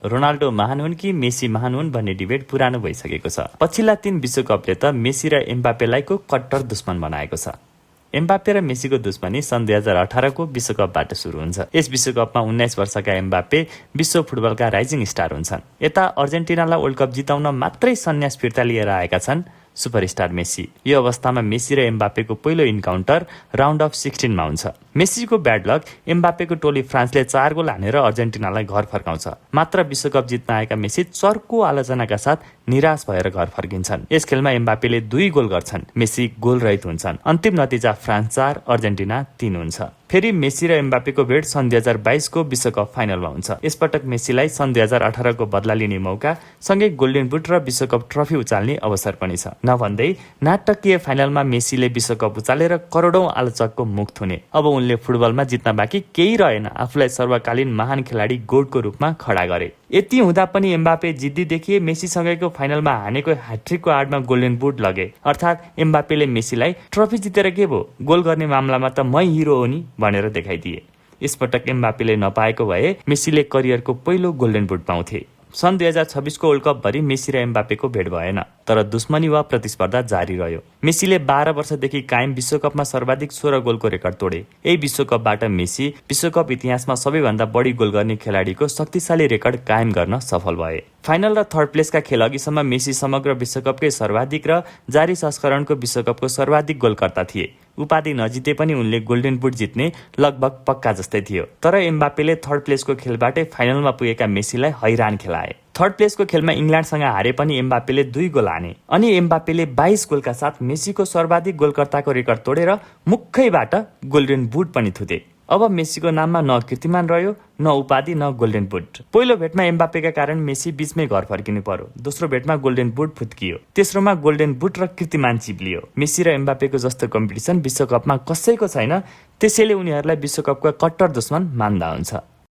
Ronaldo महान हुन् कि मेसी महान हुन् भन्ने डिबेट पुरानो भइसकेको छ। पछिल्ला 3 विश्वकपले त मेसी र एम्बापेलाई को कट्टर दुश्मन बनाएको छ। एम्बापे र मेसीको दुश्मनी सन् 2018 को विश्वकपबाट सुरु हुन्छ। यस विश्वकपमा 19 वर्षका एम्बापे विश्व फुटबलका राइजिङ स्टार हुन्छन्। यता अर्जेन्टिनालाई वर्ल्ड कप जिताउन मात्रै सन्यास फिर्ता लिएर आएका छन् सुपरस्टार मेसी। यो अवस्थामा मेसी र एम्बापेको पहिलो इन्काउन्टर राउन्ड अफ 16 मा हुन्छ। मेसीको ब्याड लक, एम्बापेको टोली फ्रान्सले 4 गोल हानेर अर्जेन्टिनालाई घर फर्काउँछ। मात्र विश्वकप जित्न आएका मेसी चर्को आलोचनाका साथ निराश भएर घर फर्किन्छन्। यस खेलमा एम्बापेले 2 गोल गर्छन्, मेसी गोल रहित हुन्छन्। अन्तिम नतिजा फ्रान्स 4 अर्जेन्टिना 3 हुन्छ। फेरि मेसी र एम्बापेको भेट सन् 2022 को विश्वकप फाइनलमा हुन्छ। यसपटक मेसीलाई सन् 2018 को बदला लिने मौका सँगै गोल्डन बुट र विश्वकप ट्रफी उचाल्ने अवसर पनि छ। नभन्दै नाटकीय फाइनलमा मेसीले विश्वकप उचालेर करोडौं आलोचकको मुख थुने। अब उनले फुटबलमा जित्न बाँकी केही रहेन, आफूलाई सर्वकालीन महान खेलाडी गोटको रूपमा खडा गरे। यति हुँदा पनि एम्बापे जिद्दी देखिए। मेसीसँगैको फाइनलमा हानेको ह्याट्रिकको आडमा गोल्डन बुट लगे। अर्थात् एम्बापेले मेसीलाई ट्रफी जितेर के भो, गोल गर्ने मामलामा त मै हिरो हो नि भनेर देखाइदिए। यसपटक एम्बापेले नपाएको भए मेसीले करियरको पहिलो गोल्डन बुट पाउँथे। सन् 2026 को वर्ल्ड कप भरि मेसी र एम्बापेको भेट भएन, तर दुश्मनी वा प्रतिस्पर्धा जारी रह्यो। मेसीले 12 वर्षदेखि कायम विश्वकपमा सर्वाधिक 16 गोलको रेकर्ड तोडे। यही विश्वकपबाट मेसी विश्वकप इतिहासमा सबैभन्दा बढी गोल गर्ने खेलाडीको शक्तिशाली रेकर्ड कायम गर्न सफल भए। फाइनल र थर्ड प्लेसका खेलअघिसम्म मेसी समग्र विश्वकपकै सर्वाधिक र जारी संस्करणको विश्वकपको सर्वाधिक गोलकर्ता थिए। उपाधि नजिते पनि उनले गोल्डन बुट जित्ने लगभग पक्का जस्तै थियो। तर एम्बापेले थर्ड प्लेसको खेलबाटै फाइनलमा पुगेका मेसीलाई हैरान खेलाए। थर्ड प्लेसको खेलमा इङ्ल्यान्डसँग हारे पनि एम्बापेले 2 गोल हाने अनि एम्बापेले 22 गोलका साथ मेसीको सर्वाधिक गोलकर्ताको रेकर्ड तोडेर मुखैबाट गोल्डन बुट पनि थुते। अब मेसीको नाममा न कीर्तिमान रह्यो, न उपाधि, न गोल्डन बुट। पहिलो भेटमा एम्बापेका कारण मेसी बीचमै घर फर्किनु पर्यो। दोस्रो भेटमा गोल्डन बुट फुत्कियो। तेस्रोमा गोल्डन बुट र कीर्तिमान चिप्लियो। मेसी र एम्बापेको जस्तो कम्पिटिसन विश्वकपमा कसैको छैन, त्यसैले उनीहरूलाई विश्वकपका कट्टर दुश्मन मान्दा हुन्छ।